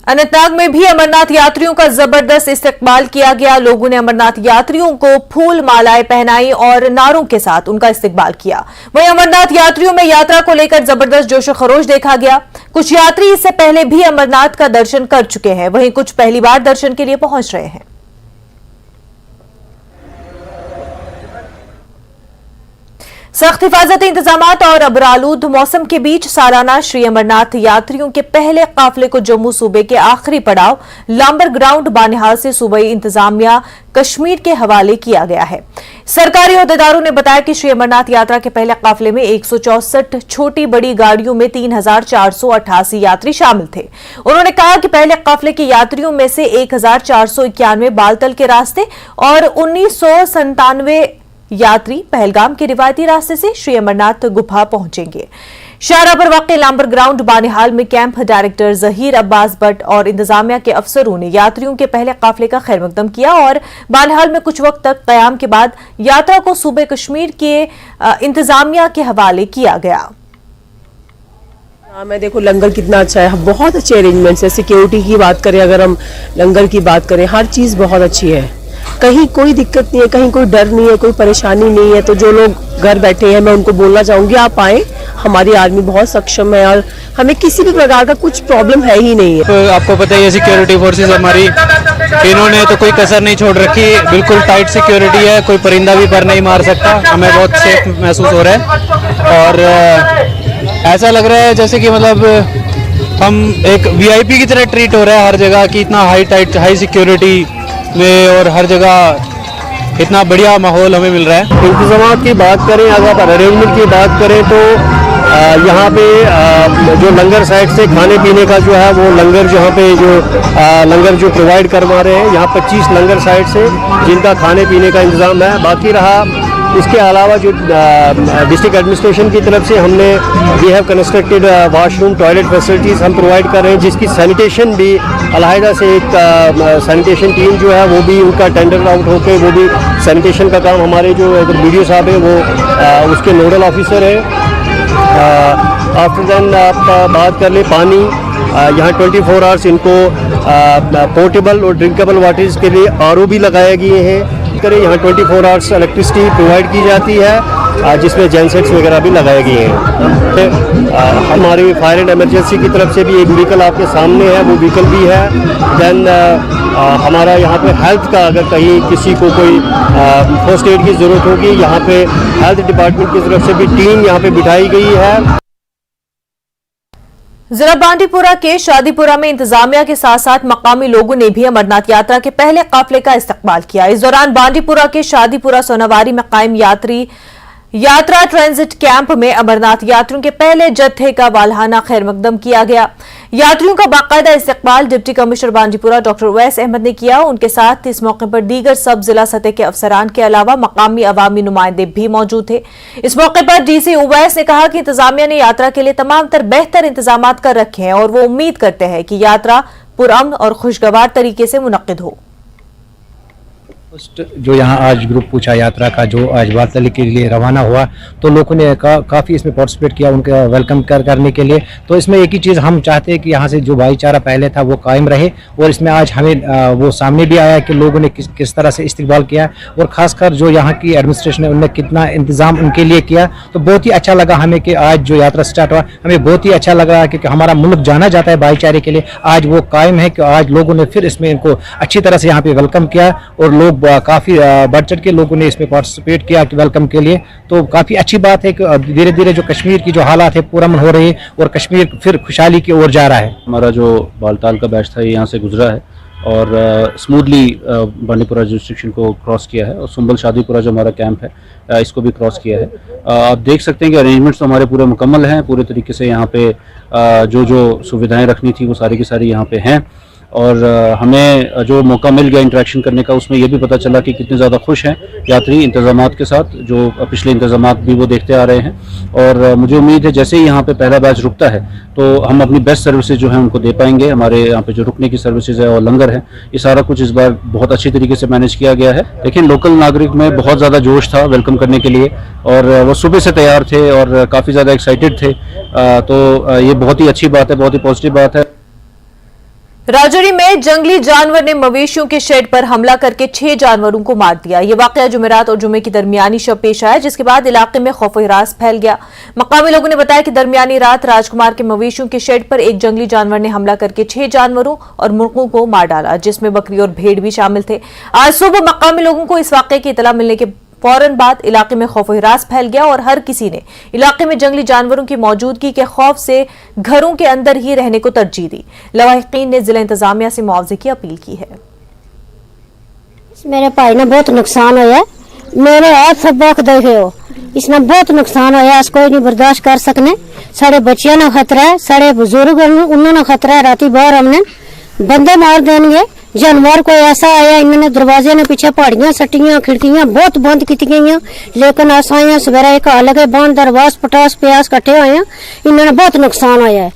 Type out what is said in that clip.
अनंतनाग में भी अमरनाथ यात्रियों का जबरदस्त इस्तकबाल किया गया। लोगों ने अमरनाथ यात्रियों को फूल मालाएं पहनाई और नारों के साथ उनका इस्तकबाल किया। वहीं अमरनाथ यात्रियों में यात्रा को लेकर जबरदस्त जोश खरोश देखा गया। कुछ यात्री इससे पहले भी अमरनाथ का दर्शन कर चुके हैं, वहीं कुछ पहली बार दर्शन के लिए पहुंच रहे हैं। सख्त हिफाजती इंतजामात और अबरालूद मौसम के बीच सालाना श्री अमरनाथ यात्रियों के पहले काफिले को जम्मू सूबे के आखिरी पड़ाव लांबर ग्राउंड बानिहाल से सूबाई इंतजामिया कश्मीर के हवाले किया गया है। सरकारी अहदेदारों ने बताया कि श्री अमरनाथ यात्रा के पहले काफिले में 164 छोटी बड़ी गाड़ियों में 3488 यात्री शामिल थे। उन्होंने कहा कि पहले काफिले के यात्रियों में से 1491 बालतल के रास्ते और 1997 यात्री पहलगाम के रिवायती रास्ते से श्री अमरनाथ गुफा पहुंचेंगे। शाहरा पर वाक़े लांबर ग्राउंड बानिहाल में कैंप डायरेक्टर जहीर अब्बास भट्ट और इंतजामिया के अफसरों ने यात्रियों के पहले काफिले का खैर मकदम किया और बानिहाल में कुछ वक्त तक कयाम के बाद यात्रा को सूबे कश्मीर के इंतजामिया के हवाले किया गया। मैं देखो लंगर कितना अच्छा है, बहुत अच्छे अरेंजमेंट्स है। सिक्योरिटी की बात करें, अगर हम लंगर की बात करें, हर चीज बहुत अच्छी है। कहीं कोई दिक्कत नहीं है, कहीं कोई डर नहीं है, कोई परेशानी नहीं है। तो जो लोग घर बैठे हैं मैं उनको बोलना चाहूंगी आप आए, हमारी आर्मी बहुत सक्षम है और हमें किसी भी प्रकार का कुछ प्रॉब्लम है ही नहीं है। तो आपको पता है सिक्योरिटी फोर्सेस हमारी, इन्होंने तो कोई कसर नहीं छोड़ रखी, बिल्कुल टाइट सिक्योरिटी है, कोई परिंदा भी पर नहीं मार सकता। हमें बहुत सेफ महसूस हो रहा है और ऐसा लग रहा है जैसे कि मतलब हम एक VIP की तरह ट्रीट हो रहा है हर जगह की। इतना हाई सिक्योरिटी में और हर जगह इतना बढ़िया माहौल हमें मिल रहा है। इंतजाम की बात करें, अगर अरेंजमेंट की बात करें तो यहाँ पे जो लंगर साइड से खाने पीने का जो है वो लंगर जहाँ पे जो लंगर जो प्रोवाइड करवा रहे हैं, यहाँ 25 लंगर साइड से जिनका खाने पीने का इंतज़ाम है। बाकी रहा इसके अलावा जो डिस्ट्रिक्ट एडमिनिस्ट्रेशन की तरफ से हमने we have constructed washroom toilet facilities हम प्रोवाइड कर रहे हैं, जिसकी सैनिटेशन भी अलहदा से एक सैनिटेशन टीम जो है वो भी उनका टेंडर आउट होकर वो भी सैनिटेशन का काम हमारे जो BDO साहब है वो उसके नोडल ऑफिसर है। आफ्टर देन आप बात कर ले पानी, यहाँ 24 आवर्स इनको पोर्टेबल और ड्रिंकेबल वाटर्स के लिए RO भी लगाए गए हैं। करें यहाँ 24 आवर्स इलेक्ट्रिसिटी प्रोवाइड की जाती है, जिसमें जेनसेट्स वगैरह भी लगाए गए हैं। हमारी फायर एंड इमरजेंसी की तरफ से भी एक व्हीकल आपके सामने है, वो व्हीकल भी है। देन हमारा यहाँ पे हेल्थ का, अगर कहीं किसी को कोई फर्स्ट एड की ज़रूरत होगी, यहाँ पे हेल्थ डिपार्टमेंट की तरफ से भी टीम यहाँ पे बिठाई गई है। जिला बांडीपुरा के शादीपुरा में इंतजामिया के साथ साथ मकामी लोगों ने भी अमरनाथ यात्रा के पहले काफिले का इस्तकबाल किया। इस दौरान बांडीपुरा के शादीपुरा सोनावारी में कायम यात्रा ट्रांजिट कैंप में अमरनाथ यात्रियों के पहले जत्थे का वालहाना खैर मकदम किया गया। यात्रियों का बाकायदा इस्तकबाल deputy commissioner Bandipora doctor Uwais Ahmad ने किया। उनके साथ इस मौके पर दीगर सब जिला सतह के अफसरान के अलावा मकामी अवामी नुमाइंदे भी मौजूद थे। इस मौके पर DC उवैस ने कहा कि इंतजामिया ने यात्रा के लिए तमाम तर बेहतर इंतजाम कर रखे हैं और वो उम्मीद करते हैं कि यात्रा पुरअमन और खुशगवार तरीके से मुनक्किद हो। जो यहाँ आज ग्रुप पूछा यात्रा का जो आज बालतल के लिए रवाना हुआ, तो लोगों ने काफ़ी इसमें पार्टिसिपेट किया, उनका वेलकम करने के लिए। तो इसमें एक ही चीज़ हम चाहते हैं कि यहाँ से जो भाईचारा पहले था वो कायम रहे और इसमें आज हमें वो सामने भी आया कि लोगों ने किस तरह से इस्तकबाल किया और ख़ासकर जो यहाँ की एडमिनिस्ट्रेशन है उनने कितना इंतज़ाम उनके लिए किया। तो बहुत ही अच्छा लगा हमें कि आज जो यात्रा स्टार्ट हुआ, हमें बहुत ही अच्छा लगा क्योंकि हमारा मुल्क जाना जाता है भाईचारे के लिए, आज वो कायम है कि आज लोगों ने फिर इसमें इनको अच्छी तरह से यहाँ पे वेलकम किया और लोग काफ़ी बढ़ चढ़ के लोगों ने इसमें पार्टिसिपेट किया कि वेलकम के लिए। तो काफ़ी अच्छी बात है कि धीरे धीरे जो कश्मीर की जो हालात है पुरअमन हो रही है और कश्मीर फिर खुशहाली की ओर जा रहा है। हमारा जो बालताल का बैच था ये यहाँ से गुजरा है और स्मूथली बांडीपुरा जुरिस्डिक्शन को क्रॉस किया है और सुंबल शादीपुरा जो हमारा कैंप है इसको भी क्रॉस किया है। आप देख सकते हैं कि अरेंजमेंट्स तो हमारे पूरे मुकम्मल हैं, पूरे तरीके से यहाँ पे जो सुविधाएँ रखनी थी वो सारी की सारी यहाँ पे हैं और हमें जो मौका मिल गया इंटरेक्शन करने का उसमें यह भी पता चला कि कितने ज़्यादा खुश हैं यात्री इंतज़ामात के साथ, जो पिछले इंतज़ामात भी वो देखते आ रहे हैं। और मुझे उम्मीद है जैसे ही यहाँ पे पहला बैच रुकता है तो हम अपनी बेस्ट सर्विसेज जो हैं उनको दे पाएंगे। हमारे यहाँ पे जो रुकने की सर्विसेज है और लंगर है, ये सारा कुछ इस बार बहुत अच्छी तरीके से मैनेज किया गया है। लेकिन लोकल नागरिक में बहुत ज़्यादा जोश था वेलकम करने के लिए और वो सुबह से तैयार थे और काफ़ी ज़्यादा एक्साइटेड थे। तो ये बहुत ही अच्छी बात है, बहुत ही पॉजिटिव बात है। राजौरी में जंगली जानवर ने मवेशियों के शेड पर हमला करके 6 जानवरों को मार दिया। ये वाकया जुमेरात और जुमे की दरमियानी शब पेश आया, जिसके बाद इलाके में खौफ हिरास फैल गया। मकामी लोगों ने बताया कि दरमियानी रात राजकुमार के मवेशियों के शेड पर एक जंगली जानवर ने हमला करके 6 जानवरों और मुर्गों को मार डाला, जिसमें बकरी और भेड़ भी शामिल थे। आज सुबह मकामी लोगों को इस वाकये की इतला मिलने के फौरन बाद इलाके में खौफ हिरास फैल गया और हर किसी ने इलाके में जंगली जानवरों की मौजूदगी के खौफ से घरों के अंदर ही रहने को तरजीह दी। लवाहिकीन ने जिला इंतजामिया से मुआवजे की अपील की है। मेरे भाई ने बहुत नुकसान होया, मेरे हाथ सब बख देखे हो, इसने बहुत नुकसान होया, इसको कोई नहीं बर्दाश्त कर सकने। साढ़े बच्चियों ने खतरा है, साढ़े बुजुर्ग उन्होंने खतरा है। राती बाहर हमने बंदे मार देंगे। जानवर कोई ऐसा आया, इन्होंने दरवाजे ने पीछे पहाड़ियां सटियां, खिड़कियां बहुत बंद की गई, लेकिन असाइयां सवेरा एक अलग बांध दरवाज पटास प्यास कट्ठे हुए हैं, इन्होंने बहुत नुकसान होया है।